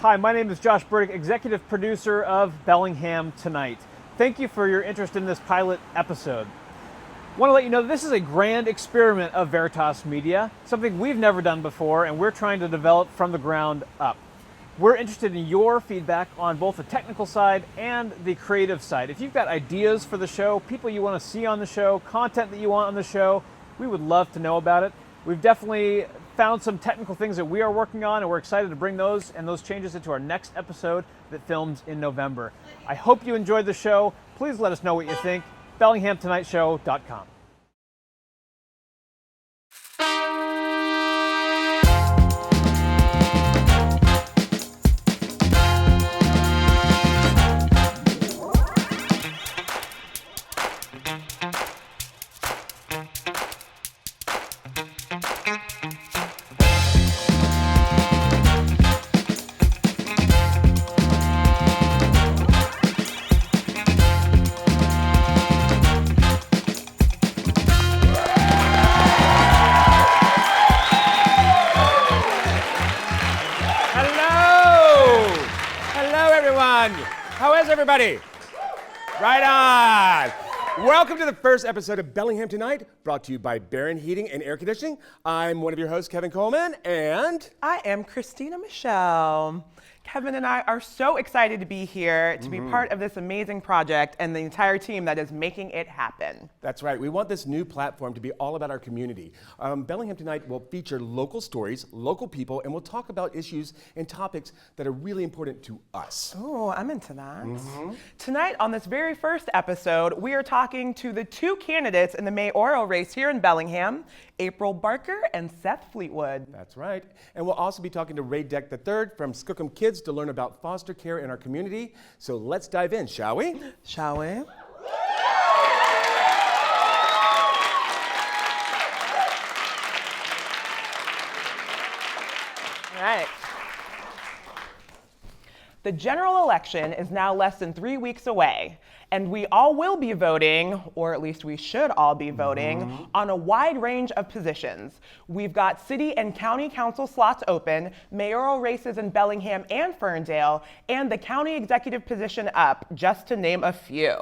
Hi, my name is Josh Burdick, executive producer of Bellingham Tonight. Thank you for your interest in this pilot episode. I want to let you know that this is a grand experiment of Veritas Media, something we've never done before, and we're trying to develop from the ground up. We're interested in your feedback on both the technical side and the creative side. If you've got ideas for the show, people you want to see on the show, content that you want on the show, we would love to know about it. We've definitely found some technical things that we are working on, and we're excited to bring those and those changes into our next episode that films in November. I hope you enjoyed the show. Please let us know what you think. BellinghamTonightShow.com. How is everybody? Right on. Welcome to the first episode of Bellingham Tonight, brought to you by Barron Heating and Air Conditioning. I'm one of your hosts, Kevin Coleman, and I am Kristina Michele. Kevin and I are so excited to be here to be part of this amazing project and the entire team that is making it happen. That's right. We want this new platform to be all about our community. Bellingham Tonight will feature local stories, local people, and we'll talk about issues and topics that are really important to us. Oh, I'm into that. Tonight, on this very first episode, we are talking to the two candidates in the mayoral race here in Bellingham, April Barker and Seth Fleetwood. That's right. And we'll also be talking to Ray Deck III from Skookum Kids to learn about foster care in our community. So let's dive in, shall we? Shall we? All right. The general election is now less than 3 weeks away, and we all will be voting, or at least we should all be voting, on a wide range of positions. We've got city and county council slots open, mayoral races in Bellingham and Ferndale, and the county executive position up, just to name a few.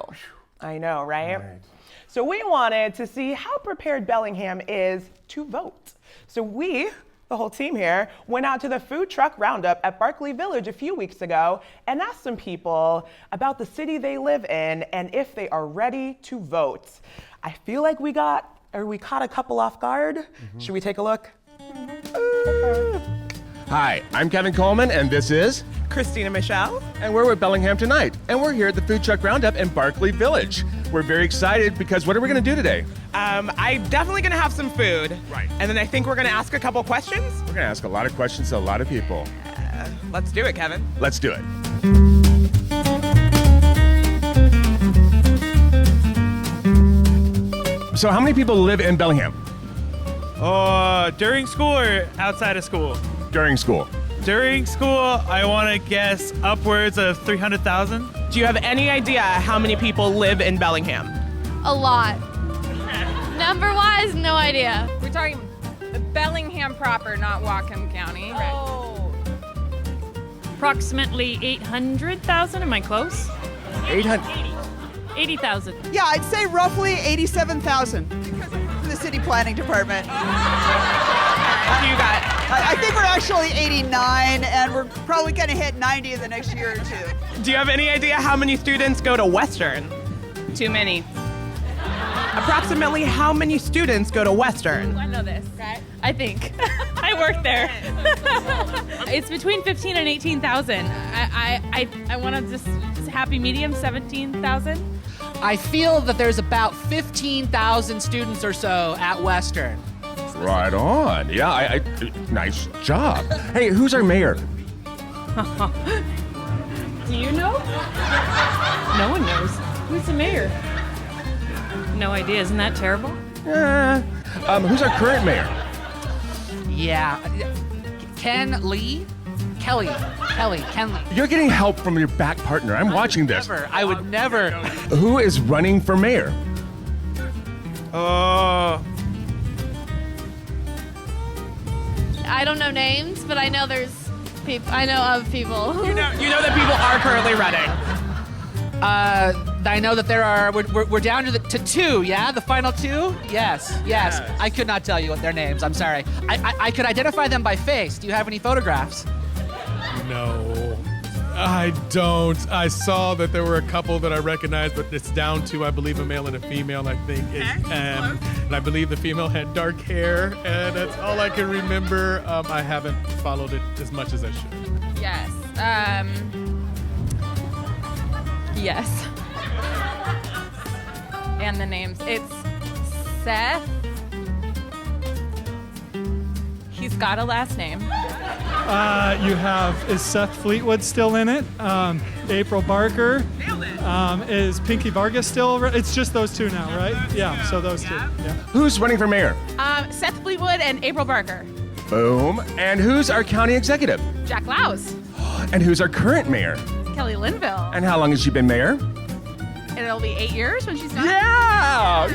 I know, right? So we wanted to see how prepared Bellingham is to vote. So we, the whole team here, went out to the food truck roundup at Barkley Village a few weeks ago and asked some people about the city they live in and if they are ready to vote. I feel like we caught a couple off guard. Should we take a look? Hi, I'm Kevin Coleman, and this is Kristina Michele. And we're with Bellingham Tonight, and we're here at the Food Truck Roundup in Barkley Village. We're very excited because what are we going to do today? I'm definitely going to have some food. Right. And then I think we're going to ask a couple questions. We're going to ask a lot of questions to a lot of people. Let's do it, Kevin. Let's do it. So how many people live in Bellingham? During school or outside of school? During school. During school, I want to guess upwards of 300,000. Do you have any idea how many people live in Bellingham? A lot. Number-wise, no idea. We're talking Bellingham proper, not Whatcom County. Oh. Approximately 800,000, am I close? 80,000. Yeah, I'd say roughly 87,000 for the city planning department. What do you got? I think we're actually 89, and we're probably going to hit 90 in the next year or two. Do you have any idea how many students go to Western? Too many. Approximately how many students go to Western? I know this, right? I think. I work there. It's between 15 and 18,000. I want to just happy medium, 17,000. I feel that there's about 15,000 students or so at Western. Right on. Yeah, nice job. Hey, who's our mayor? Do you know? No one knows. Who's the mayor? No idea. Isn't that terrible? Who's our current mayor? Yeah. Ken Lee? Ken Lee. You're getting help from your back partner. I'm watching this. I would never. Who is running for mayor? I don't know names, but I know there's I know of people. You know that people are currently running. I know that there are. We're down to two. Yeah, the final two. Yes. I could not tell you what their names. I'm sorry. I could identify them by face. Do you have any photographs? No, I don't. I saw that there were a couple that I recognized, but it's down to, I believe, a male and a female, I think. And I believe the female had dark hair, and that's all I can remember. I haven't followed it as much as I should. Yes. Yes. And the names. It's Seth. He's got a last name. Is Seth Fleetwood still in it? April Barker. Is Pinky Vargas still? It's just those two now, right? Yeah, so those two. Yeah. Who's running for mayor? Seth Fleetwood and April Barker. Boom. And who's our county executive? Jack Louse. And who's our current mayor? Kelly Linville. And how long has she been mayor? It'll be 8 years when she's done. Yeah!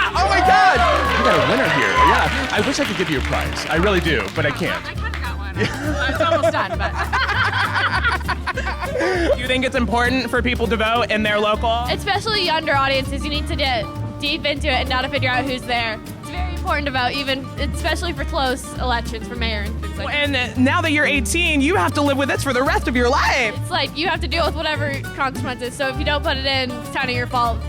Oh my God! You got a winner here. Yeah. I wish I could give you a prize. I really do, but I can't. I kind of got one. It's almost done, but. Do you think it's important for people to vote in their local? Especially younger audiences, you need to get deep into it and now to figure out who's there. It's very important to vote, especially for close elections for mayor and things like that. And now that you're 18, you have to live with this for the rest of your life. It's like you have to deal with whatever consequences. So if you don't put it in, it's kind of your fault.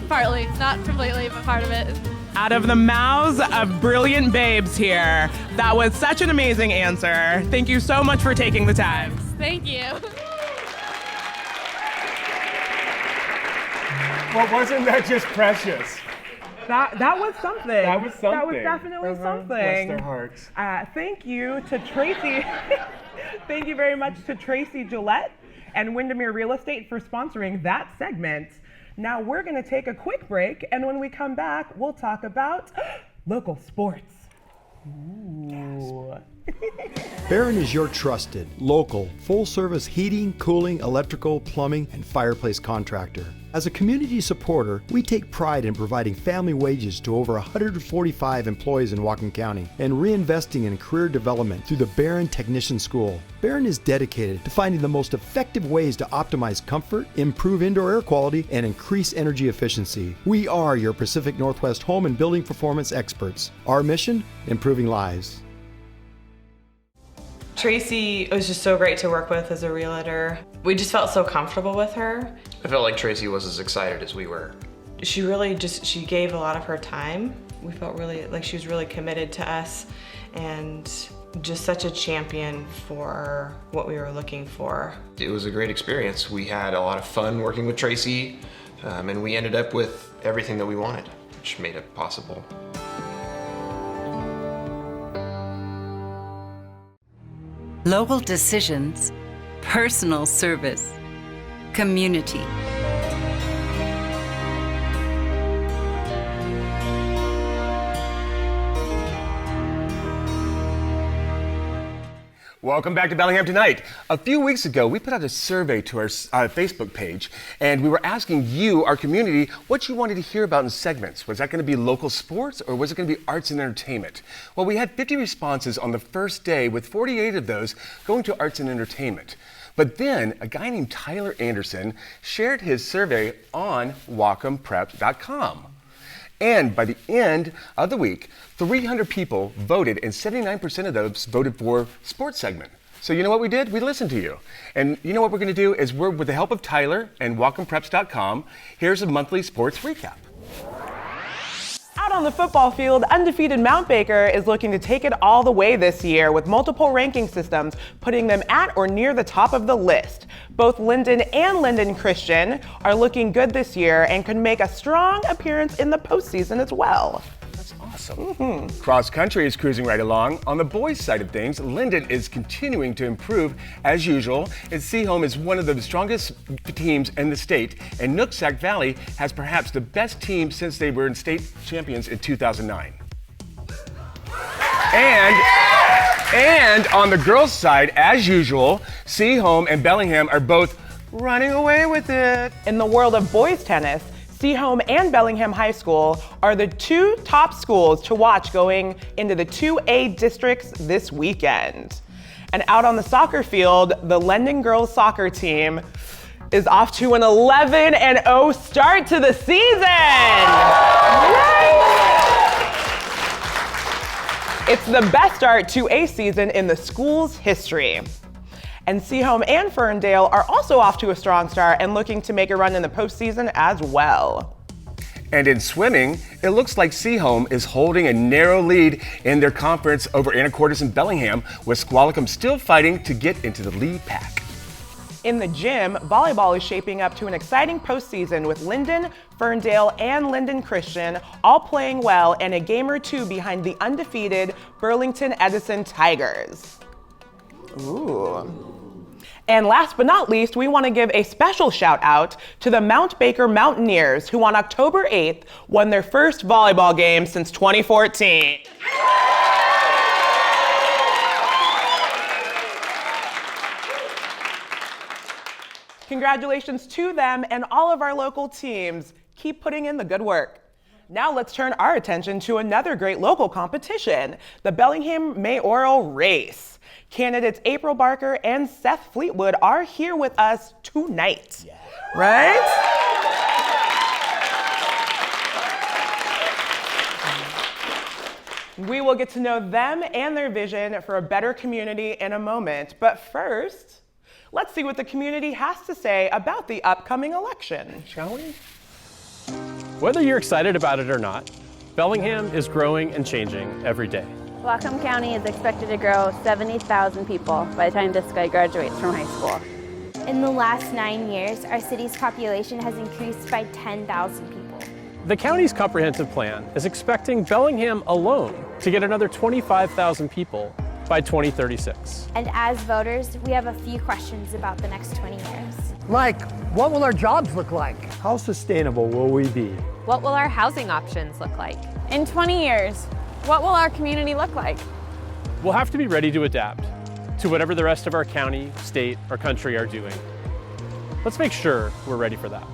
Partly, not completely, but part of it. Out of the mouths of brilliant babes here, that was such an amazing answer. Thank you so much for taking the time. Thank you. Well, wasn't that just precious? That was something. That was something. That was definitely something. Bless their hearts. Thank you to Tracy. Thank you very much to Tracy Gillette and Windermere Real Estate for sponsoring that segment. Now we're going to take a quick break, and when we come back, we'll talk about local sports. Ooh. Barron is your trusted, local, full-service heating, cooling, electrical, plumbing, and fireplace contractor. As a community supporter, we take pride in providing family wages to over 145 employees in Whatcom County and reinvesting in career development through the Barron Technician School. Barron is dedicated to finding the most effective ways to optimize comfort, improve indoor air quality, and increase energy efficiency. We are your Pacific Northwest home and building performance experts. Our mission? Improving lives. Tracy was just so great to work with as a realtor. We just felt so comfortable with her. I felt like Tracy was as excited as we were. She really she gave a lot of her time. We felt really like she was really committed to us and just such a champion for what we were looking for. It was a great experience. We had a lot of fun working with Tracy, and we ended up with everything that we wanted, which made it possible. Local decisions, personal service, community. Welcome back to Bellingham Tonight. A few weeks ago, we put out a survey to our Facebook page, and we were asking you, our community, what you wanted to hear about in segments. Was that going to be local sports, or was it going to be arts and entertainment? Well, we had 50 responses on the first day, with 48 of those going to arts and entertainment. But then, a guy named Tyler Anderson shared his survey on WhatcomPrep.com. And by the end of the week, 300 people voted, and 79% of those voted for sports segment. So you know what we did? We listened to you. And you know what we're going to do is with the help of Tyler and WhatcomPreps.com, here's a monthly sports recap. Out on the football field, undefeated Mount Baker is looking to take it all the way this year with multiple ranking systems putting them at or near the top of the list. Both Linden and Linden Christian are looking good this year and could make a strong appearance in the postseason as well. That's awesome. Cross country is cruising right along. On the boys' side of things, Linden is continuing to improve as usual. And Seaholm is one of the strongest teams in the state, and Nooksack Valley has perhaps the best team since they were in state champions in 2009. And on the girls' side, as usual, Seaholm and Bellingham are both running away with it. In the world of boys tennis, Seaholm and Bellingham High School are the two top schools to watch going into the 2A districts this weekend. And out on the soccer field, the Lendon girls soccer team is off to an 11-0 start to the season. It's the best start to a season in the school's history. And Seaholm and Ferndale are also off to a strong start and looking to make a run in the postseason as well. And in swimming, it looks like Seaholm is holding a narrow lead in their conference over Anacortes and Bellingham, with Squalicum still fighting to get into the lead pack. In the gym, volleyball is shaping up to an exciting postseason with Linden, Ferndale, and Linden Christian all playing well and a game or two behind the undefeated Burlington Edison Tigers. Ooh. And last but not least, we want to give a special shout out to the Mount Baker Mountaineers, who on October 8th won their first volleyball game since 2014. Congratulations to them and all of our local teams. Keep putting in the good work. Now let's turn our attention to another great local competition, the Bellingham Mayoral Race. Candidates April Barker and Seth Fleetwood are here with us tonight. Yeah. Right? We will get to know them and their vision for a better community in a moment. But first, let's see what the community has to say about the upcoming election, shall we? Whether you're excited about it or not, Bellingham is growing and changing every day. Whatcom County is expected to grow 70,000 people by the time this guy graduates from high school. In the last 9 years, our city's population has increased by 10,000 people. The county's comprehensive plan is expecting Bellingham alone to get another 25,000 people by 2036. And as voters, we have a few questions about the next 20 years. Like, what will our jobs look like? How sustainable will we be? What will our housing options look like? In 20 years, what will our community look like? We'll have to be ready to adapt to whatever the rest of our county, state, or country are doing. Let's make sure we're ready for that.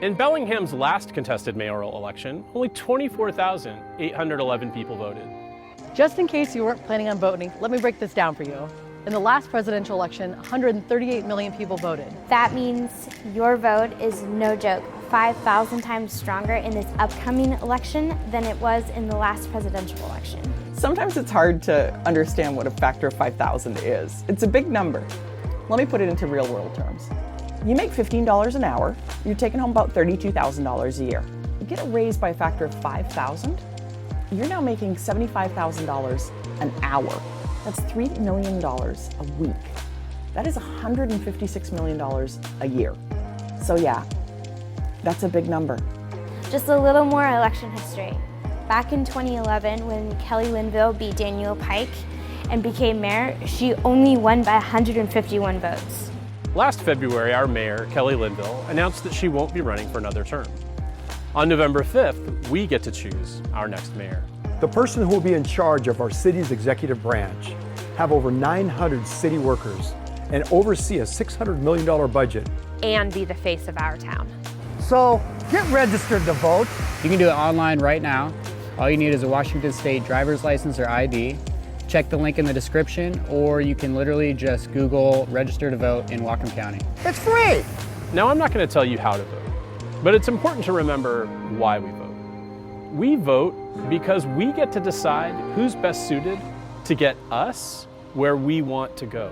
In Bellingham's last contested mayoral election, only 24,811 people voted. Just in case you weren't planning on voting, let me break this down for you. In the last presidential election, 138 million people voted. That means your vote is, no joke, 5,000 times stronger in this upcoming election than it was in the last presidential election. Sometimes it's hard to understand what a factor of 5,000 is. It's a big number. Let me put it into real world terms. You make $15 an hour, you're taking home about $32,000 a year. You get a raise by a factor of 5,000, you're now making $75,000 an hour. That's $3 million a week. That is $156 million a year. So yeah, that's a big number. Just a little more election history. Back in 2011, when Kelly Linville beat Daniel Pike and became mayor, she only won by 151 votes. Last February, our mayor, Kelly Linville, announced that she won't be running for another term. On November 5th, we get to choose our next mayor. The person who will be in charge of our city's executive branch, have over 900 city workers, and oversee a $600 million budget. And be the face of our town. So get registered to vote. You can do it online right now. All you need is a Washington State driver's license or ID. Check the link in the description, or you can literally just Google register to vote in Whatcom County. It's free. Now, I'm not going to tell you how to vote, but it's important to remember why we vote. We vote because we get to decide who's best suited to get us where we want to go.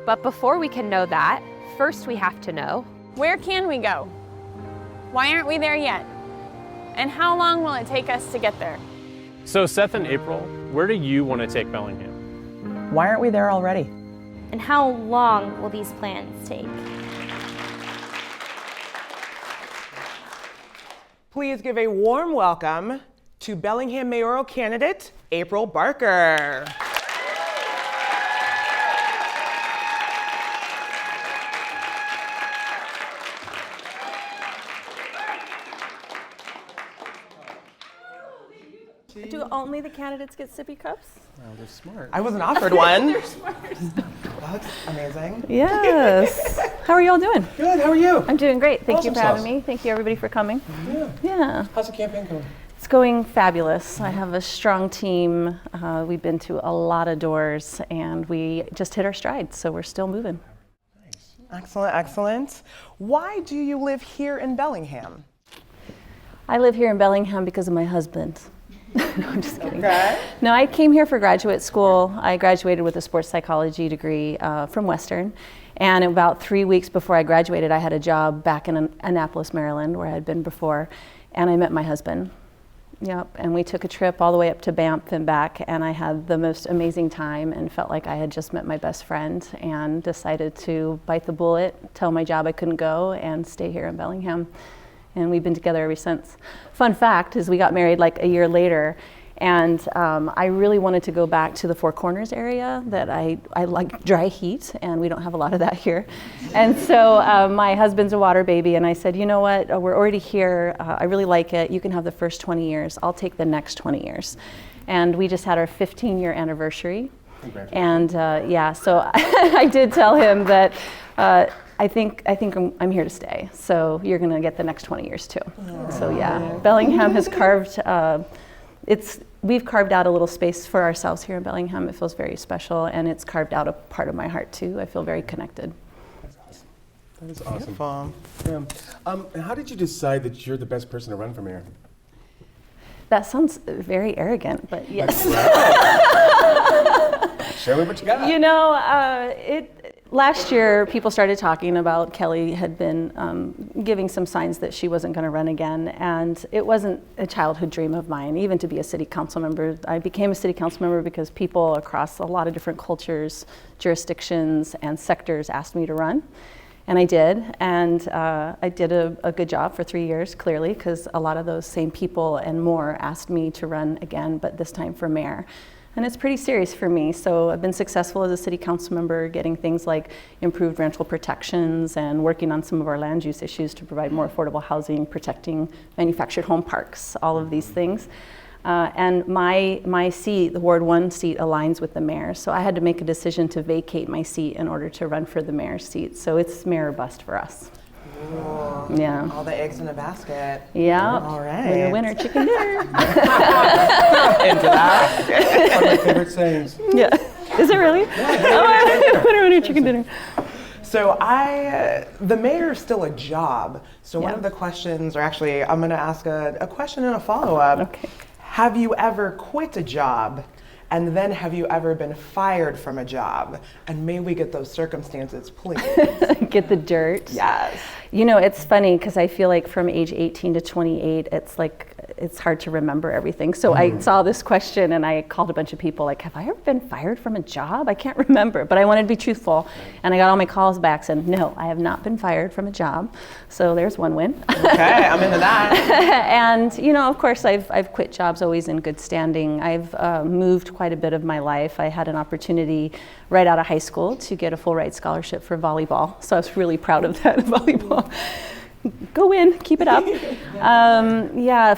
But before we can know that, first we have to know, where can we go? Why aren't we there yet? And how long will it take us to get there? So Seth and April, where do you want to take Bellingham? Why aren't we there already? And how long will these plans take? Please give a warm welcome to Bellingham mayoral candidate, April Barker. Do only the candidates get sippy cups? Well, they're smart. I wasn't offered one. They're smart. That's amazing. Yes. How are y'all doing? Good, how are you? I'm doing great. Thank you Awesome for having sauce. me. Thank you everybody for coming. Yeah. Yeah. How's the campaign going? It's going fabulous. I have a strong team. We've been to a lot of doors, and we just hit our stride, so we're still moving. Excellent, excellent. Why do you live here in Bellingham? I live here in Bellingham because of my husband. No, I'm just kidding. Okay. No, I came here for graduate school. I graduated with a sports psychology degree from Western. And about 3 weeks before I graduated, I had a job back in Annapolis, Maryland, where I had been before. And I met my husband. Yep, and we took a trip all the way up to Banff and back, and I had the most amazing time and felt like I had just met my best friend, and decided to bite the bullet, tell my job I couldn't go, and stay here in Bellingham. And we've been together ever since. Fun fact is we got married like a year later, and I really wanted to go back to the Four Corners area. That I like dry heat, and we don't have a lot of that here. And so my husband's a water baby, and I said, you know what, we're already here. I really like it. You can have the first 20 years. I'll take the next 20 years. And we just had our 15-year anniversary. And yeah, so I did tell him that I think I'm here to stay. So you're going to get the next 20 years too. So yeah, Bellingham has carved. We've carved out a little space for ourselves here in Bellingham. It feels very special, and it's carved out a part of my heart too. I feel very connected. That is awesome. Yeah. And how did you decide that you're the best person to run for mayor? That sounds very arrogant, but yes. Show me what you got. You know, last year people started talking about Kelly had been giving some signs that she wasn't going to run again, and it wasn't a childhood dream of mine, even to be a city council member. I became a city council member because people across a lot of different cultures, jurisdictions, and sectors asked me to run. And I did, and I did a good job for 3 years, clearly, because a lot of those same people and more asked me to run again, but this time for mayor. And it's pretty serious for me, so I've been successful as a city council member, getting things like improved rental protections and working on some of our land use issues to provide more affordable housing, protecting manufactured home parks, all of these things. And my seat, the Ward 1 seat, aligns with the mayor. So I had to make a decision to vacate my seat in order to run for the mayor's seat. So it's mayor or bust for us. Ooh, yeah. All the eggs in a basket. Yeah. All right. Winner, winner, chicken dinner. Into that. One of my favorite sayings. Yeah. Is it really? Oh, winner, winner, chicken dinner. So the mayor is still a job. So one of the questions, or actually I'm going to ask a question and a follow-up. Okay. Have you ever quit a job? And then have you ever been fired from a job? And may we get those circumstances, please? Get the dirt. Yes. You know, it's funny because I feel like from age 18 to 28, it's hard to remember everything. So I saw this question and I called a bunch of people like, have I ever been fired from a job? I can't remember, but I wanted to be truthful. And I got all my calls back saying, no, I have not been fired from a job. So there's one win. Okay, I'm into that. And, you know, of course, I've quit jobs always in good standing. I've moved quite a bit of my life. I had an opportunity right out of high school to get a full ride scholarship for volleyball. So I was really proud of that, volleyball. Go in, keep it up.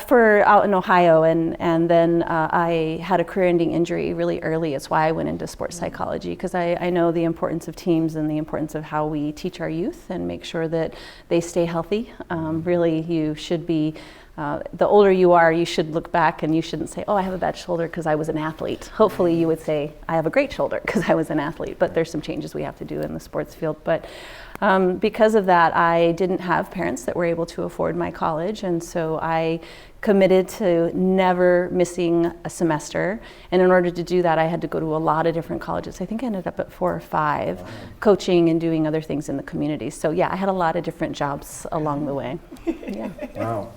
For out in Ohio, and then I had a career-ending injury really early. It's why I went into sports psychology, because I know the importance of teams and the importance of how we teach our youth and make sure that they stay healthy. Really, you should be, the older you are, you should look back and you shouldn't say, oh, I have a bad shoulder because I was an athlete. Hopefully you would say, I have a great shoulder because I was an athlete. But there's some changes we have to do in the sports field. But because of that, I didn't have parents that were able to afford my college, and so I committed to never missing a semester. And in order to do that, I had to go to a lot of different colleges. I think I ended up at 4 or 5, coaching and doing other things in the community. So yeah, I had a lot of different jobs along the way. Yeah. Wow.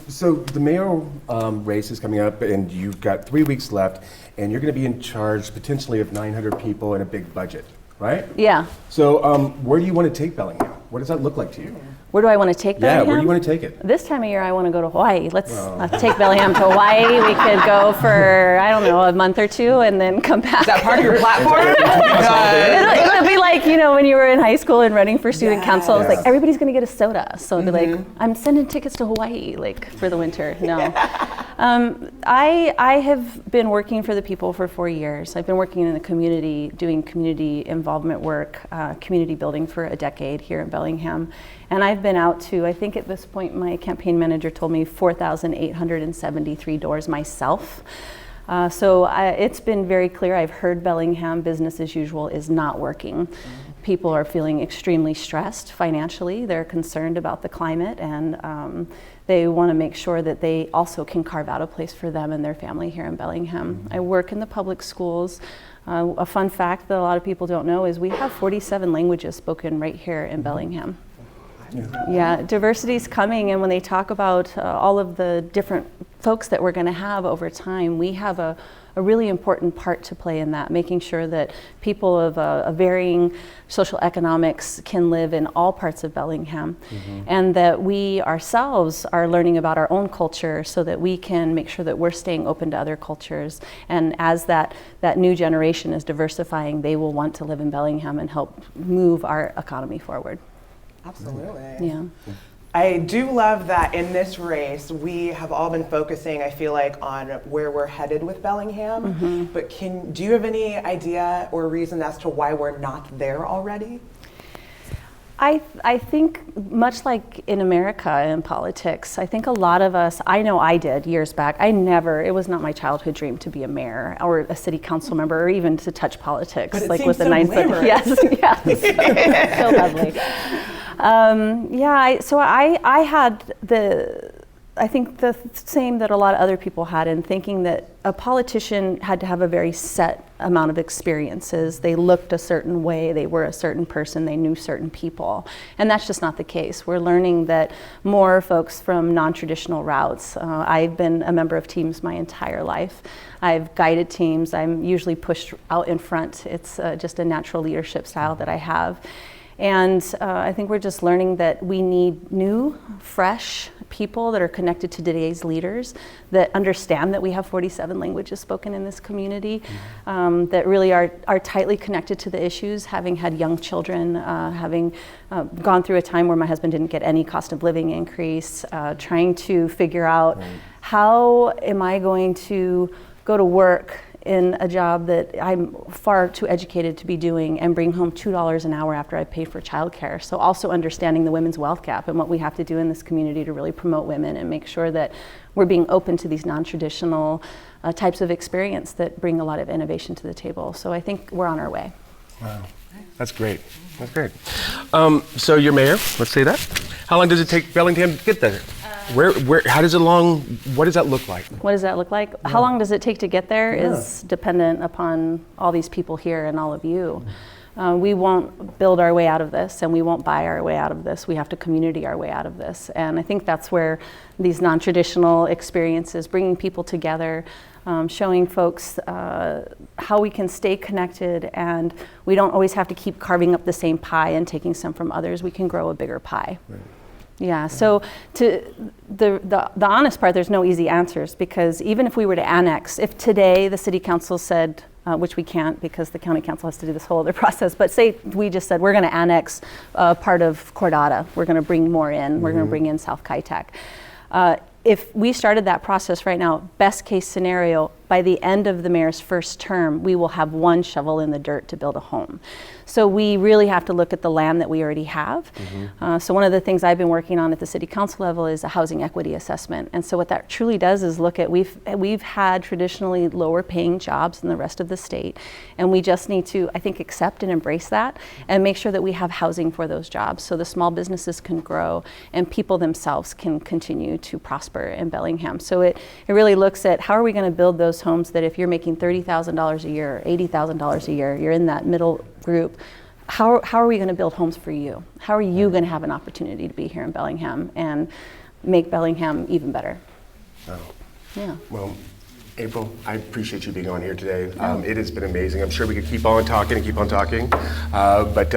So the mayoral race is coming up, and you've got 3 weeks left, and you're going to be in charge potentially of 900 people and a big budget, right? Yeah. So where do you want to take Bellingham? What does that look like to you? Where do I want to take Bellingham? Yeah, where do you want to take it? This time of year, I want to go to Hawaii. Let's take Bellingham to Hawaii. We could go for, I don't know, a month or 2 and then come back. Is that part of your platform? It'll be like, you know, when you were in high school and running for student council, it's like, everybody's going to get a soda. So it'd be like, I'm sending tickets to Hawaii, like, for the winter. No. I have been working for the people for 4 years. I've been working in the community, doing community involvement work, community building for a decade here in Bellingham. And I've been out to, I think at this point, my campaign manager told me 4,873 doors myself. So it's been very clear. I've heard Bellingham business as usual is not working. People are feeling extremely stressed financially. They're concerned about the climate, and they want to make sure that they also can carve out a place for them and their family here in Bellingham. I work in the public schools. A fun fact that a lot of people don't know is we have 47 languages spoken right here in Bellingham. Yeah, diversity is coming, and when they talk about all of the different folks that we're going to have over time, we have a really important part to play in that, making sure that people of a varying social economics can live in all parts of Bellingham, and that we ourselves are learning about our own culture so that we can make sure that we're staying open to other cultures. And as that new generation is diversifying, they will want to live in Bellingham and help move our economy forward. Absolutely. Yeah. I do love that in this race, we have all been focusing, I feel like, on where we're headed with Bellingham. But do you have any idea or reason as to why we're not there already? I think much like in America in politics, I think a lot of us, I know I did years back, it was not my childhood dream to be a mayor or a city council member or even to touch politics. But it like seems with the so nine glamorous. Yes, so lovely. I had I think the same that a lot of other people had in thinking that a politician had to have a very set amount of experiences. They looked a certain way, they were a certain person, they knew certain people. And that's just not the case. We're learning that more folks from non-traditional routes. I've been a member of teams my entire life. I've guided teams. I'm usually pushed out in front. It's just a natural leadership style that I have. And I think we're just learning that we need new, fresh people that are connected to today's leaders, that understand that we have 47 languages spoken in this community, that really are tightly connected to the issues, having had young children, having gone through a time where my husband didn't get any cost of living increase, trying to figure out how am I going to go to work in a job that I'm far too educated to be doing and bring home $2 an hour after I pay for childcare. So also understanding the women's wealth gap and what we have to do in this community to really promote women and make sure that we're being open to these non-traditional types of experience that bring a lot of innovation to the table. So I think we're on our way. Wow, that's great. That's great. So you're mayor, let's say that. How long does it take Bellingham to get there? What does that look like? What does that look like? Yeah. How long does it take to get there is dependent upon all these people here and all of you. We won't build our way out of this, and we won't buy our way out of this. We have to community our way out of this. And I think that's where these non-traditional experiences, bringing people together, showing folks how we can stay connected, and we don't always have to keep carving up the same pie and taking some from others. We can grow a bigger pie. Right. Yeah, so to the honest part, there's no easy answers, because even if we were to annex, if today the city council said, which we can't because the county council has to do this whole other process, but say we just said we're going to annex part of Cordata, we're going to bring more in, we're going to bring in South Kitech. If we started that process right now, best case scenario, by the end of the mayor's first term, we will have one shovel in the dirt to build a home. So we really have to look at the land that we already have. So one of the things I've been working on at the city council level is a housing equity assessment. And so what that truly does is look at, we've had traditionally lower paying jobs than the rest of the state. And we just need to, I think, accept and embrace that and make sure that we have housing for those jobs so the small businesses can grow and people themselves can continue to prosper in Bellingham. So it really looks at how are we going to build those homes that if you're making $30,000 a year, $80,000 a year, you're in that middle group. How are we going to build homes for you? How are you going to have an opportunity to be here in Bellingham and make Bellingham even better? Oh. Yeah. Well, April, I appreciate you being on here today. It has been amazing. I'm sure we could keep on talking and keep on talking, but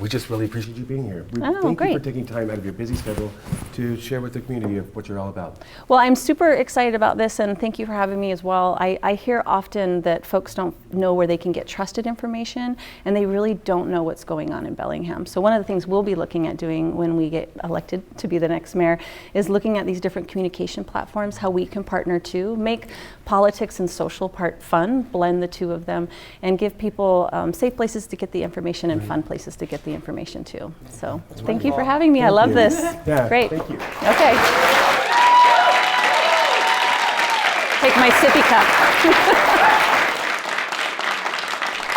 we just really appreciate you being here. Thank you for taking time out of your busy schedule to share with the community of what you're all about. Well, I'm super excited about this, and thank you for having me as well. I hear often that folks don't know where they can get trusted information, and they really don't know what's going on in Bellingham. So one of the things we'll be looking at doing when we get elected to be the next mayor is looking at these different communication platforms, how we can partner too, make politics and social part fun, blend the two of them, and give people safe places to get the information and fun places to get the information too. So thank you for having me. I love this. Yeah, great. Thank you. Okay. Take my sippy cup.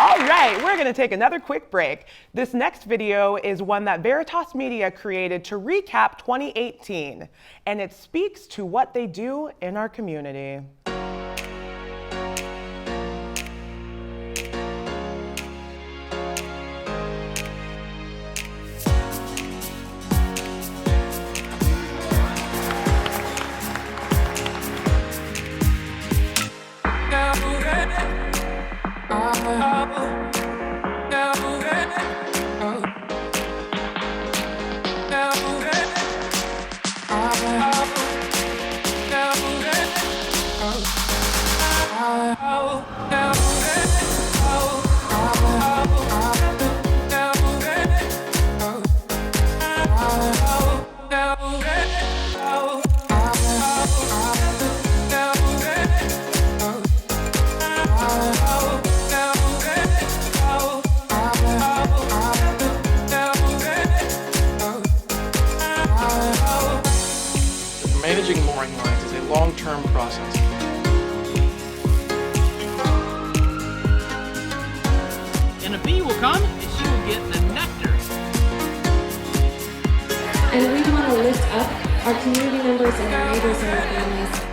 All right, we're gonna take another quick break. This next video is one that Veritas Media created to recap 2018, and it speaks to what they do in our community. Managing mooring lines is a long-term process. And a bee will come and she will get the nectar. And we want to lift up our community members and our neighbors and our families.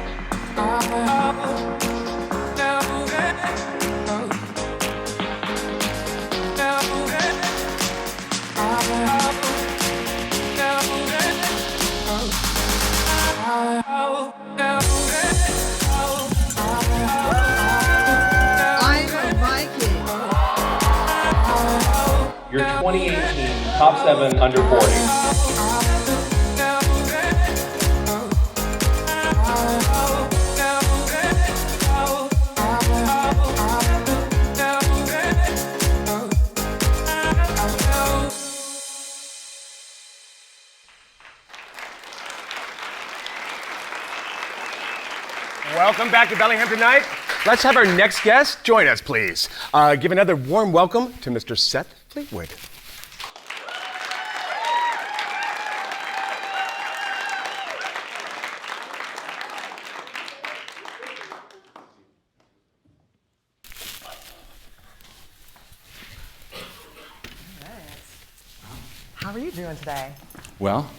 Your 2018 Top 7 Under 40. Welcome back to Bellingham Tonight. Let's have our next guest join us, please. Give another warm welcome to Mr. Seth Fleetwood. How are you doing today? Well,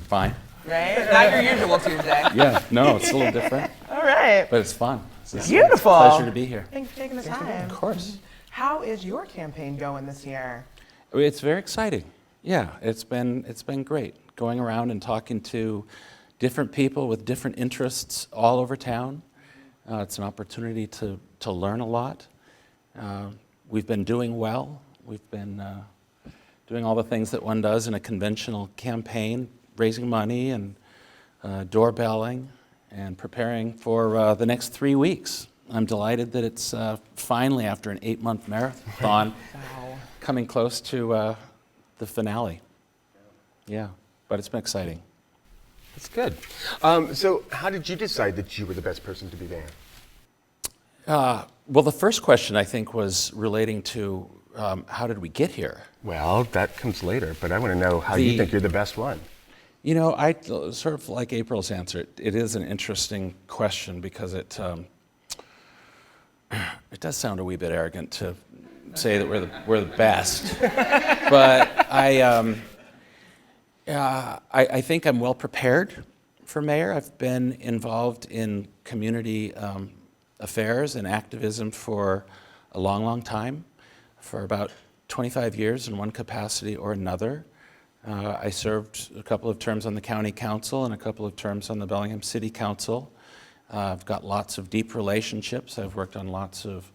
fine. Right? Not your usual Tuesday. Yeah, no, it's a little different. All right. But it's fun. It's Beautiful. a pleasure to be here. Thanks for taking the time. Of course. How is your campaign going this year? It's very exciting. Yeah, it's been great going around and talking to different people with different interests all over town. It's an opportunity to learn a lot. We've been doing well. We've been doing all the things that one does in a conventional campaign, raising money and doorbelling and preparing for the next 3 weeks. I'm delighted that it's finally, after an 8-month marathon, coming close to the finale. Yeah, but it's been exciting. That's good. So how did you decide that you were the best person to be mayor? Well, the first question, I think, was relating to how did we get here? Well, that comes later, but I want to know how you think you're the best one. You know, I sort of like April's answer. It is an interesting question because it does sound a wee bit arrogant to say that we're the best, but I think I'm well prepared for mayor. I've been involved in community affairs and activism for a long, long time, for about 25 years in one capacity or another. I served a couple of terms on the county council and a couple of terms on the Bellingham City Council. I've got lots of deep relationships. I've worked on lots of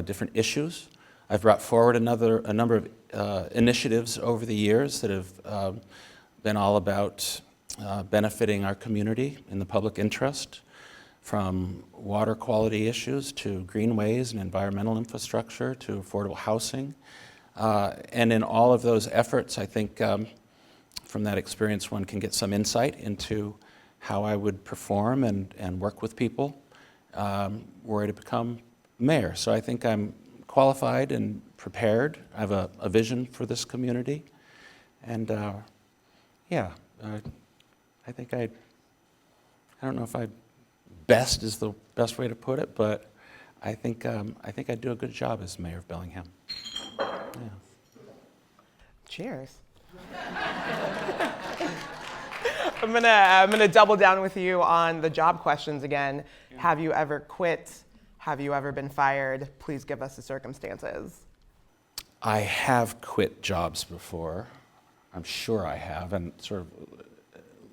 different issues. I've brought forward a number of initiatives over the years that have been all about benefiting our community in the public interest, from water quality issues to greenways and environmental infrastructure to affordable housing. And in all of those efforts, I think from that experience one can get some insight into how I would perform and work with people were I to become mayor. So I think I'm qualified and prepared. I have a vision for this community. And yeah, I think I don't know if best is the best way to put it, but I think I do a good job as mayor of Bellingham. Yeah. Cheers. I'm gonna double down with you on the job questions again. Have you ever quit? Have you ever been fired? Please give us the circumstances. I have quit jobs before. I'm sure I have, and sort of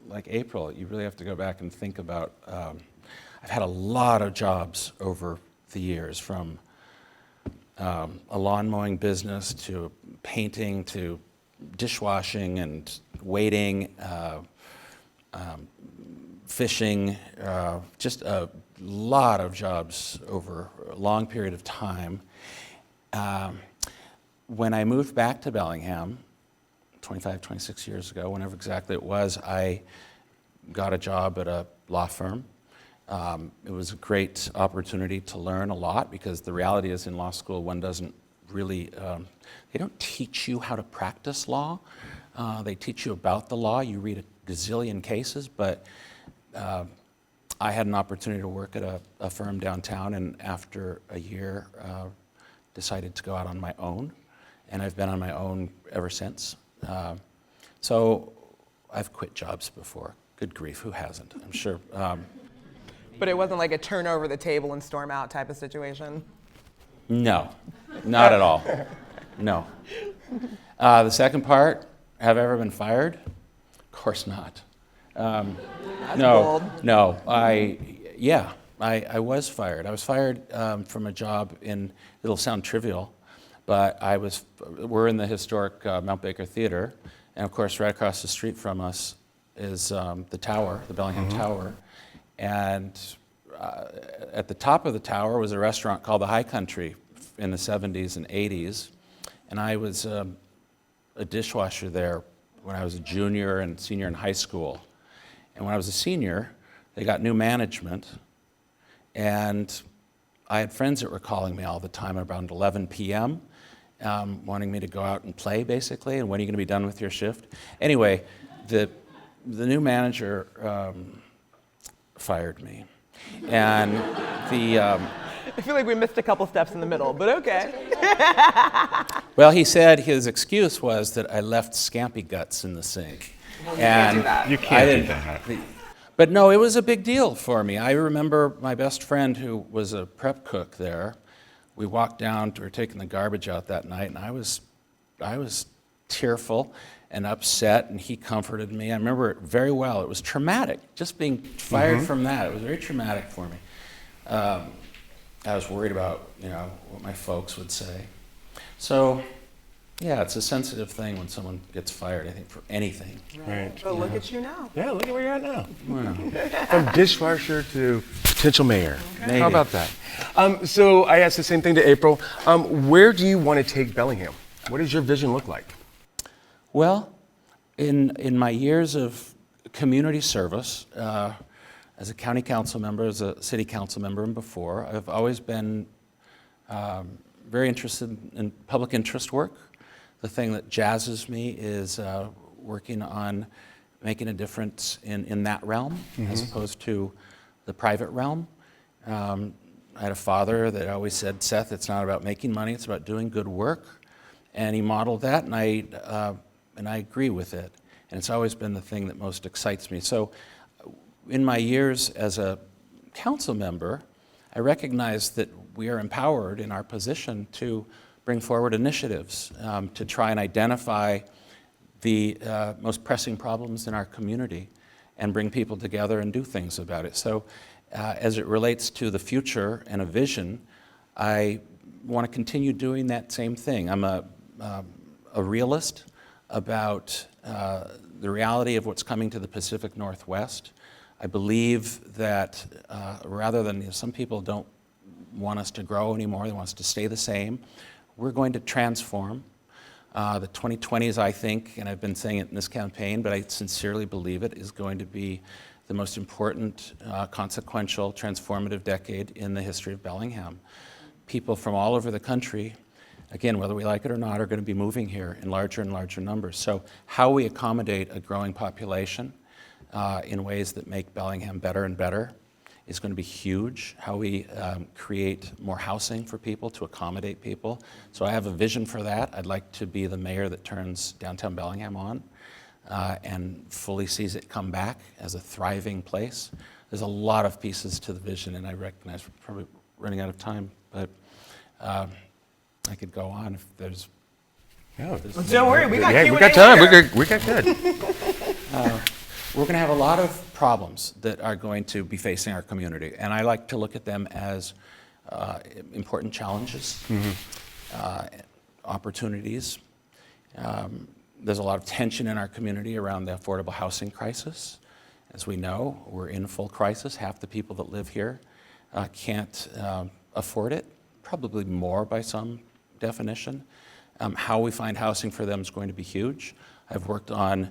like April, you really have to go back and think about. I've had a lot of jobs over the years, from a lawn mowing business to painting to dishwashing and waiting, fishing, just a lot of jobs over a long period of time. When I moved back to Bellingham 25, 26 years ago, whenever exactly it was, I got a job at a law firm. It was a great opportunity to learn a lot, because the reality is in law school one doesn't really, they don't teach you how to practice law. They teach you about the law. You read a gazillion cases, but I had an opportunity to work at a firm downtown, and after a year decided to go out on my own, and I've been on my own ever since. So I've quit jobs before. Good grief, who hasn't? I'm sure. But it wasn't like a turn over the table and storm out type of situation? No, not at all. No. The second part, have I ever been fired? Of course not. No. I was fired. I was fired from a job in, it'll sound trivial, but we're in the historic Mount Baker Theater, and of course right across the street from us is the tower, the Bellingham Tower, and at the top of the tower was a restaurant called the High Country in the 70s and 80s, and I was a dishwasher there when I was a junior and senior in high school. And when I was a senior, they got new management, and I had friends that were calling me all the time around 11 p.m., wanting me to go out and play, basically, and when are you going to be done with your shift? Anyway, the new manager fired me. And I feel like we missed a couple steps in the middle, but okay. Well, he said his excuse was that I left Scampi guts in the sink. And you can't do that. But no, it was a big deal for me. I remember my best friend, who was a prep cook there. We walked down, we were taking the garbage out that night, and I was tearful and upset, and he comforted me. I remember it very well. It was traumatic, just being fired from that. It was very traumatic for me. I was worried about, what my folks would say. So, yeah, it's a sensitive thing when someone gets fired, I think, for anything. Right. But look at you now. Yeah, look at where you're at now. Wow. From dishwasher to potential mayor. Maybe. How about that? So I asked the same thing to April. Where do you want to take Bellingham? What does your vision look like? Well, in my years of community service, as a county council member, as a city council member, and before, I've always been very interested in public interest work. The thing that jazzes me is working on making a difference in that realm, as opposed to the private realm. I had a father that always said, Seth, it's not about making money, it's about doing good work. And he modeled that, and I agree with it. And it's always been the thing that most excites me. So in my years as a council member, I recognize that we are empowered in our position to bring forward initiatives to try and identify the most pressing problems in our community and bring people together and do things about it. So As it relates to the future and a vision, I want to continue doing that same thing. I'm a realist about the reality of what's coming to the Pacific Northwest. I believe that rather than, some people don't want us to grow anymore, they want us to stay the same. We're going to transform. The 2020s, I think, and I've been saying it in this campaign, but I sincerely believe it, is going to be the most important, consequential, transformative decade in the history of Bellingham. People from all over the country, again, whether we like it or not, are going to be moving here in larger and larger numbers. So how we accommodate a growing population in ways that make Bellingham better and better is going to be huge. How we create more housing for people to accommodate people. So I have a vision for that. I'd like to be the mayor that turns downtown Bellingham on and fully sees it come back as a thriving place. There's a lot of pieces to the vision, and I recognize we're probably running out of time, but I could go on if there's... Yeah. Don't worry, we got Q&A. We got time. We got good. We're going to have a lot of problems that are going to be facing our community, and I like to look at them as important challenges, opportunities. There's a lot of tension in our community around the affordable housing crisis. As we know, we're in full crisis. Half the people that live here can't afford it, probably more by some definition. How we find housing for them is going to be huge. I've worked on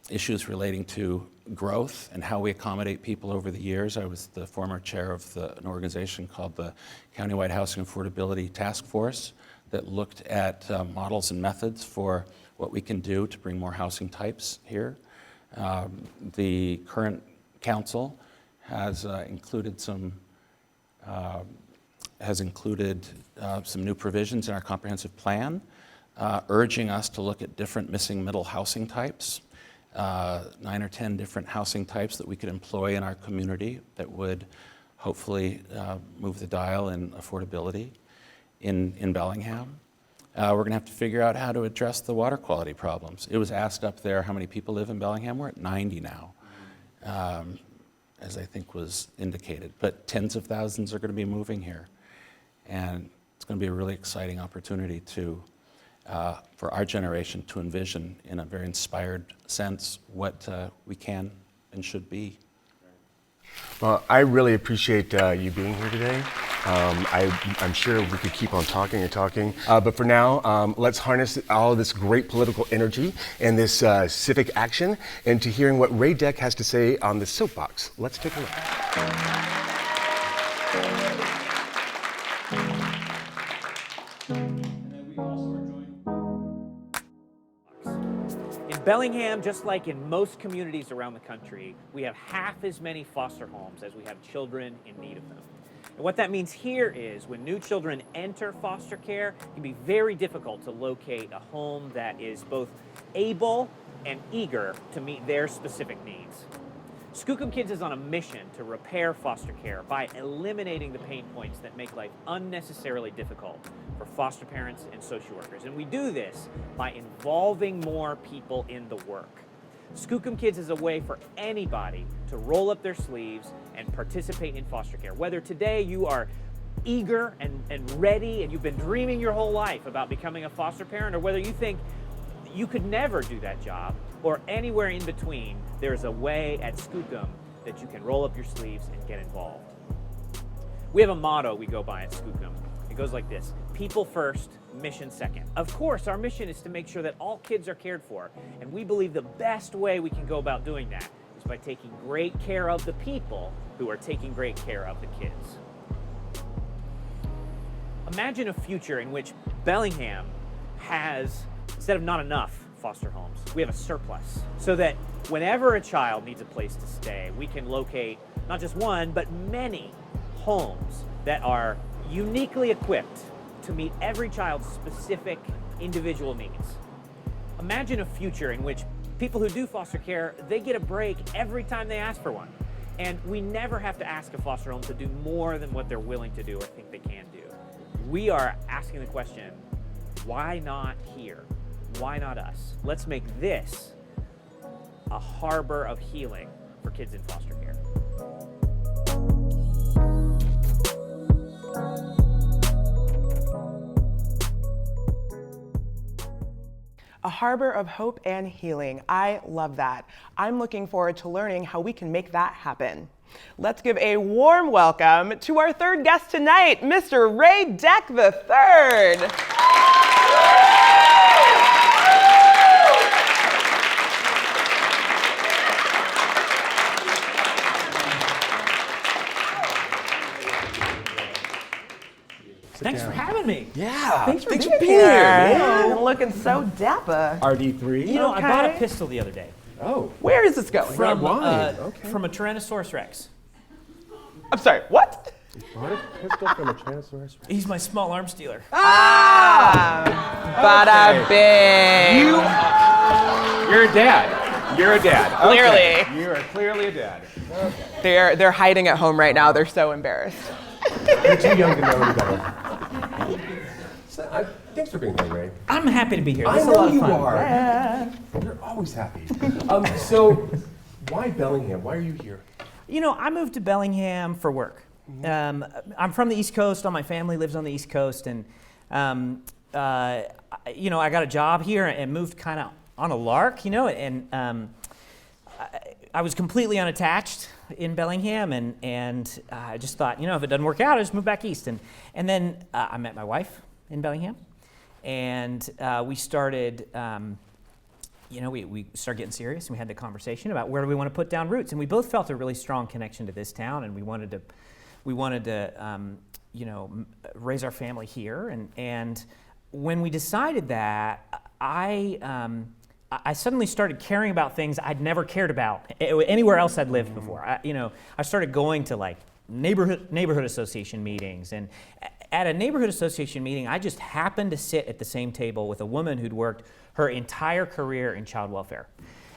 issues relating to growth and how we accommodate people over the years. I was the former chair of an organization called the Countywide Housing Affordability Task Force that looked at models and methods for what we can do to bring more housing types here. The current council has included some new provisions in our comprehensive plan, urging us to look at different missing middle housing types, 9 or 10 different housing types that we could employ in our community that would hopefully move the dial in affordability in Bellingham. We're going to have to figure out how to address the water quality problems. It was asked up there how many people live in Bellingham. We're at 90 now, as I think was indicated. But tens of thousands are going to be moving here. And it's going to be a really exciting opportunity for our generation to envision in a very inspired sense what we can and should be. Well, I really appreciate you being here today. I'm sure we could keep on talking and talking, but for now, let's harness all of this great political energy and this civic action into hearing what Ray Deck has to say on the soapbox. Let's take a look. In Bellingham, just like in most communities around the country, we have half as many foster homes as we have children in need of them. And what that means here is when new children enter foster care, it can be very difficult to locate a home that is both able and eager to meet their specific needs. Skookum Kids is on a mission to repair foster care by eliminating the pain points that make life unnecessarily difficult for foster parents and social workers. And we do this by involving more people in the work. Skookum Kids is a way for anybody to roll up their sleeves and participate in foster care. Whether today you are eager and ready and you've been dreaming your whole life about becoming a foster parent, or whether you think you could never do that job, or anywhere in between, there's a way at Skookum that you can roll up your sleeves and get involved. We have a motto we go by at Skookum. It goes like this: people first, mission second. Of course, our mission is to make sure that all kids are cared for, and we believe the best way we can go about doing that is by taking great care of the people who are taking great care of the kids. Imagine a future in which Bellingham has, instead of not enough foster homes, we have a surplus, so that whenever a child needs a place to stay, we can locate not just one, but many homes that are uniquely equipped to meet every child's specific individual needs. Imagine a future in which people who do foster care, they get a break every time they ask for one. And we never have to ask a foster home to do more than what they're willing to do or think they can do. We are asking the question, why not here? Why not us? Let's make this a harbor of healing for kids in foster care. A harbor of hope and healing. I love that. I'm looking forward to learning how we can make that happen. Let's give a warm welcome to our third guest tonight, Mr. Ray Deck III. Thanks for having me. Yeah. Thanks for being being here, here. man. Looking so dapper. RD3. You know, I bought a okay? pistol the other day. Oh. Where is this going? From, why? Okay. from a Tyrannosaurus Rex. I'm sorry, what? Bought a pistol from a Tyrannosaurus Rex. He's my small arms dealer. Bada bing. You're a dad. You're a dad. Okay. Clearly. You are clearly a dad. Okay. They're hiding at home right now. They're so embarrassed. You're too young to know any better. So, thanks for being here, Ray. I'm happy to be here. I This is a know lot of you fun. are. Yeah. You're always happy. So, why Bellingham? Why are you here? You know, I moved to Bellingham for work. I'm from the East Coast. All my family lives on the East Coast, and you know, I got a job here and moved kind of on a lark. You know, and I was completely unattached in Bellingham, and I just thought, you know, if it doesn't work out, I just move back east. And then I met my wife in Bellingham, and we started. You know, we started getting serious, and we had the conversation about where do we want to put down roots, and we both felt a really strong connection to this town, and we wanted to, you know, raise our family here, and when we decided that, I suddenly started caring about things I'd never cared about anywhere else I'd lived before. I started going to like neighborhood association meetings, and at a neighborhood association meeting, I just happened to sit at the same table with a woman who'd worked her entire career in child welfare,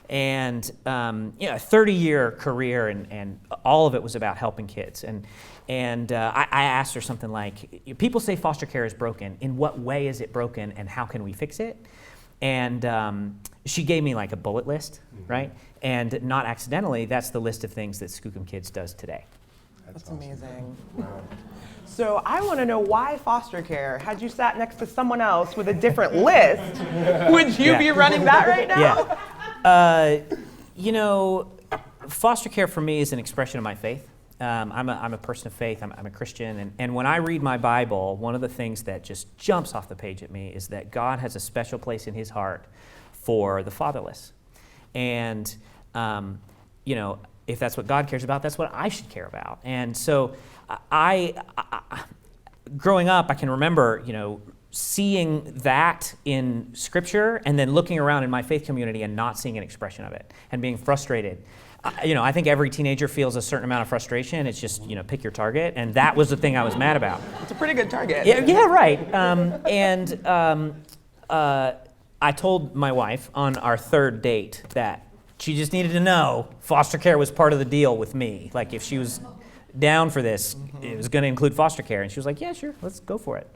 and you know, a 30-year career, and all of it was about helping kids. And I asked her something like, "People say foster care is broken. In what way is it broken, and how can we fix it?" And she gave me like a bullet list, right? And not accidentally, that's the list of things that Skookum Kids does today. That's amazing. Wow. So I want to know why foster care. Had you sat next to someone else with a different list, would you be running that right now? Yeah. You know, foster care for me is an expression of my faith. I'm a person of faith. I'm a Christian, and when I read my Bible, one of the things that just jumps off the page at me is that God has a special place in His heart for the fatherless, and you know, if that's what God cares about, that's what I should care about. And so, I growing up, I can remember, you know, seeing that in Scripture, and then looking around in my faith community and not seeing an expression of it, and being frustrated. You know, I think every teenager feels a certain amount of frustration. It's just, you know, pick your target, and that was the thing I was mad about. It's a pretty good target. Yeah, right. I told my wife on our third date that she just needed to know foster care was part of the deal with me. Like, if she was down for this, it was going to include foster care, and she was like, "Yeah, sure, let's go for it."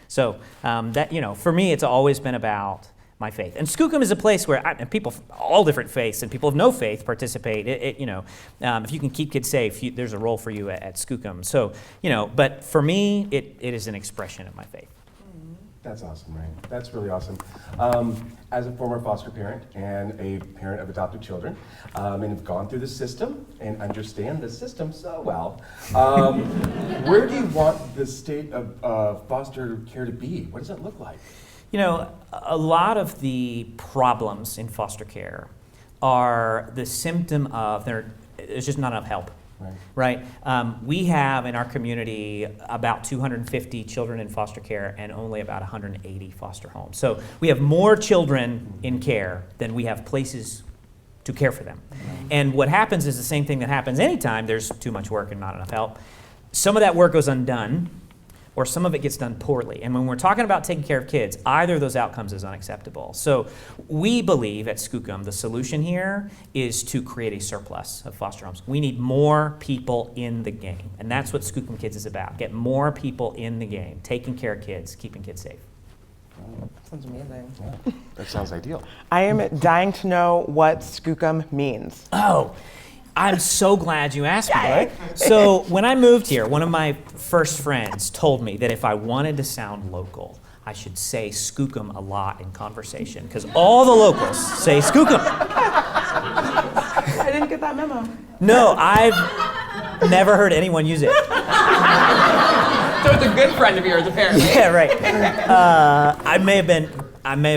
So that, you know, for me, it's always been about my faith. And Skookum is a place where and people of all different faiths and people of no faith participate. You know, if you can keep kids safe, there's a role for you at Skookum. So, you know, but for me, it is an expression of my faith. That's awesome, Ray. That's really awesome. As a former foster parent and a parent of adopted children, and have gone through the system and understand the system so well, where do you want the state of foster care to be? What does it look like? You know, a lot of the problems in foster care are the symptom of there's just not enough help. Right? We have in our community about 250 children in foster care and only about 180 foster homes. So we have more children in care than we have places to care for them. And what happens is the same thing that happens anytime there's too much work and not enough help. Some of that work goes undone, or some of it gets done poorly. And when we're talking about taking care of kids, either of those outcomes is unacceptable. So we believe at Skookum the solution here is to create a surplus of foster homes. We need more people in the game. And that's what Skookum Kids is about. Get more people in the game, taking care of kids, keeping kids safe. Sounds amazing. Yeah, that sounds ideal. I am dying to know what Skookum means. Oh, I'm so glad you asked me. So when I moved here, one of my first friends told me that if I wanted to sound local, I should say Skookum a lot in conversation, because all the locals say Skookum. I didn't get that memo. No, I've never heard anyone use it. So it's a good friend of yours, apparently. Yeah, right. I may have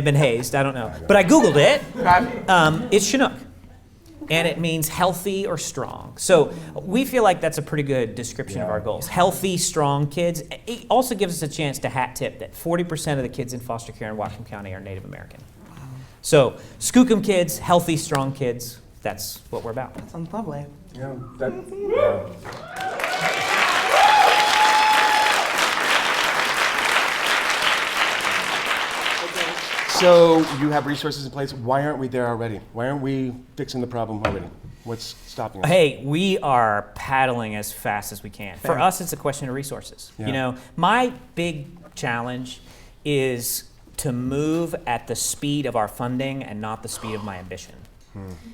been hazed. I don't know, but I Googled it. It's Chinook, and it means healthy or strong. So we feel like that's a pretty good description of our goals. Healthy, strong kids. It also gives us a chance to hat tip that 40% of the kids in foster care in Whatcom County are Native American. So Skookum Kids, healthy, strong kids. That's what we're about. That sounds lovely. Yeah. So you have resources in place. Why aren't we there already? Why aren't we fixing the problem already? What's stopping us? Hey, we are paddling as fast as we can. For us, it's a question of resources. Yeah. You know, my big challenge is to move at the speed of our funding and not the speed of my ambition.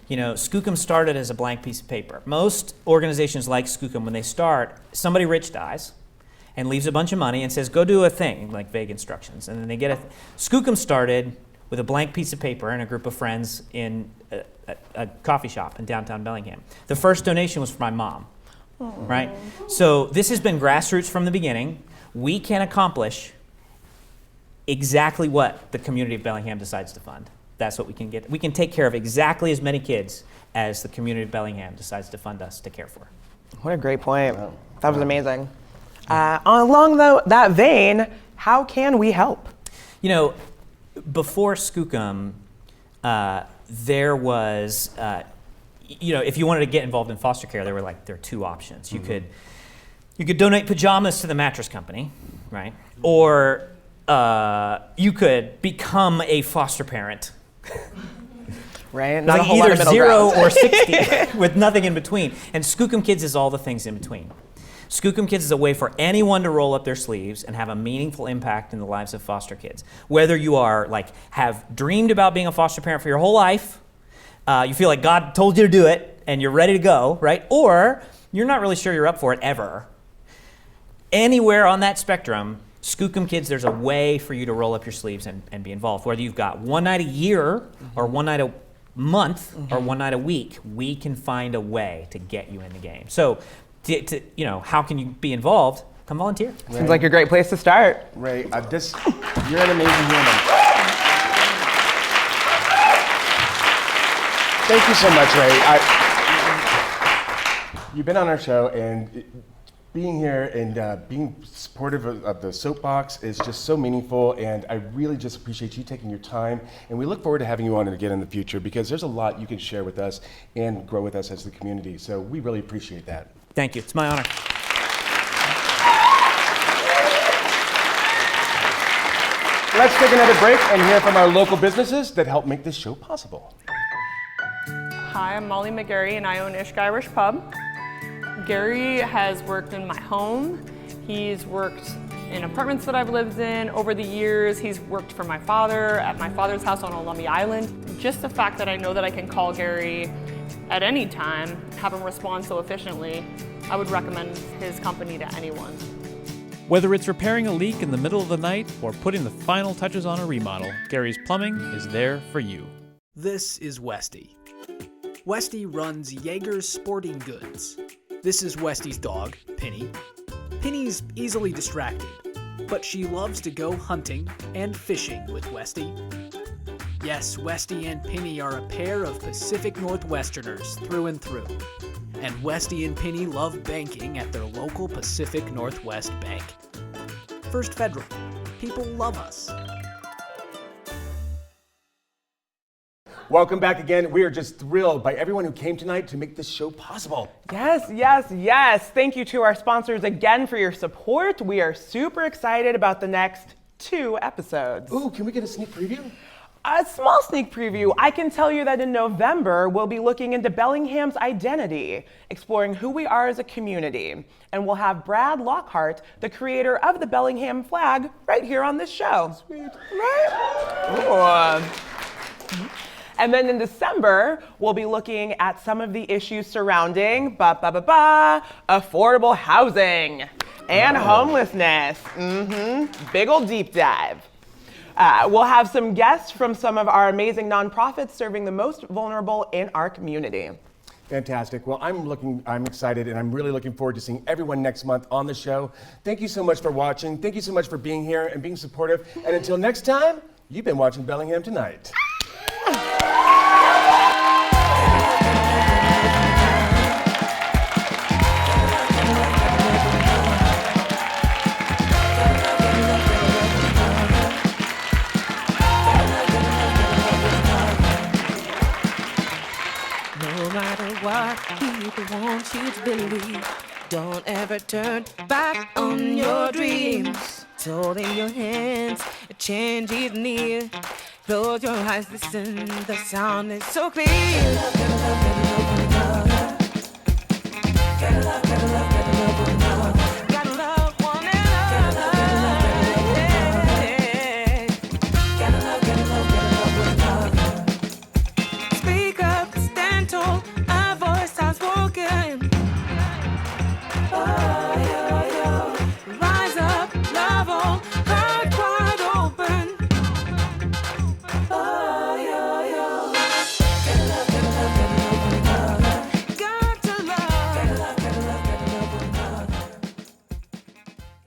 You know, Skookum started as a blank piece of paper. Most organizations like Skookum, when they start, somebody rich dies and leaves a bunch of money and says, go do a thing, like vague instructions. And then they get Skookum started with a blank piece of paper and a group of friends in a coffee shop in downtown Bellingham. The first donation was for my mom, right? So this has been grassroots from the beginning. We can accomplish exactly what the community of Bellingham decides to fund. That's what we can get. We can take care of exactly as many kids as the community of Bellingham decides to fund us to care for. What a great point. That was amazing. Along that vein, how can we help? You know, before Skookum, there was, you know, if you wanted to get involved in foster care, there were two options. You could donate pajamas to the mattress company, right? Or you could become a foster parent. Right? Not either 0 or 60 with nothing in between. And Skookum Kids is all the things in between. Skookum Kids is a way for anyone to roll up their sleeves and have a meaningful impact in the lives of foster kids. Whether you are have dreamed about being a foster parent for your whole life, you feel like God told you to do it and you're ready to go, right? Or you're not really sure you're up for it ever. Anywhere on that spectrum, Skookum Kids, there's a way for you to roll up your sleeves and be involved. Whether you've got one night a year or one night a month or one night a week, we can find a way to get you in the game. So, you know, how can you be involved? Come volunteer. Seems like a great place to start. Ray, you're an amazing human. Thank you so much, Ray. You've been on our show, and being here and being supportive of the soapbox is just so meaningful, and I really just appreciate you taking your time, and we look forward to having you on again in the future, because there's a lot you can share with us and grow with us as the community, so we really appreciate that. Thank you. It's my honor. Let's take another break and hear from our local businesses that help make this show possible. Hi, I'm Molly McGarry, and I own Ishk Irish Pub. Gary has worked in my home. He's worked in apartments that I've lived in over the years. He's worked for my father at my father's house on Olumbi Island. Just the fact that I know that I can call Gary at any time, have him respond so efficiently, I would recommend his company to anyone. Whether it's repairing a leak in the middle of the night or putting the final touches on a remodel, Gary's Plumbing is there for you. This is Westy. Westy runs Jaeger's Sporting Goods. This is Westy's dog, Penny. Penny's easily distracted, but she loves to go hunting and fishing with Westy. Yes, Westy and Penny are a pair of Pacific Northwesterners through and through. And Westy and Penny love banking at their local Pacific Northwest Bank. First Federal. People love us. Welcome back again. We are just thrilled by everyone who came tonight to make this show possible. Yes, yes, yes. Thank you to our sponsors again for your support. We are super excited about the next 2 episodes. Ooh, can we get a sneak preview? A small sneak preview. I can tell you that in November, we'll be looking into Bellingham's identity, exploring who we are as a community. And we'll have Brad Lockhart, the creator of the Bellingham flag, right here on this show. Sweet. Right? And then in December, we'll be looking at some of the issues surrounding affordable housing and homelessness. Big ol' deep dive. We'll have some guests from some of our amazing nonprofits serving the most vulnerable in our community. Fantastic. Well, I'm excited, and I'm really looking forward to seeing everyone next month on the show. Thank you so much for watching. Thank you so much for being here and being supportive. And until next time, you've been watching Bellingham Tonight. No matter what people want you to believe, don't ever turn back on your dreams. It's all in your hands, a change is near. Close your eyes, listen, the sound is so clear. Gotta love, gotta love, gotta love, gotta love, gotta love.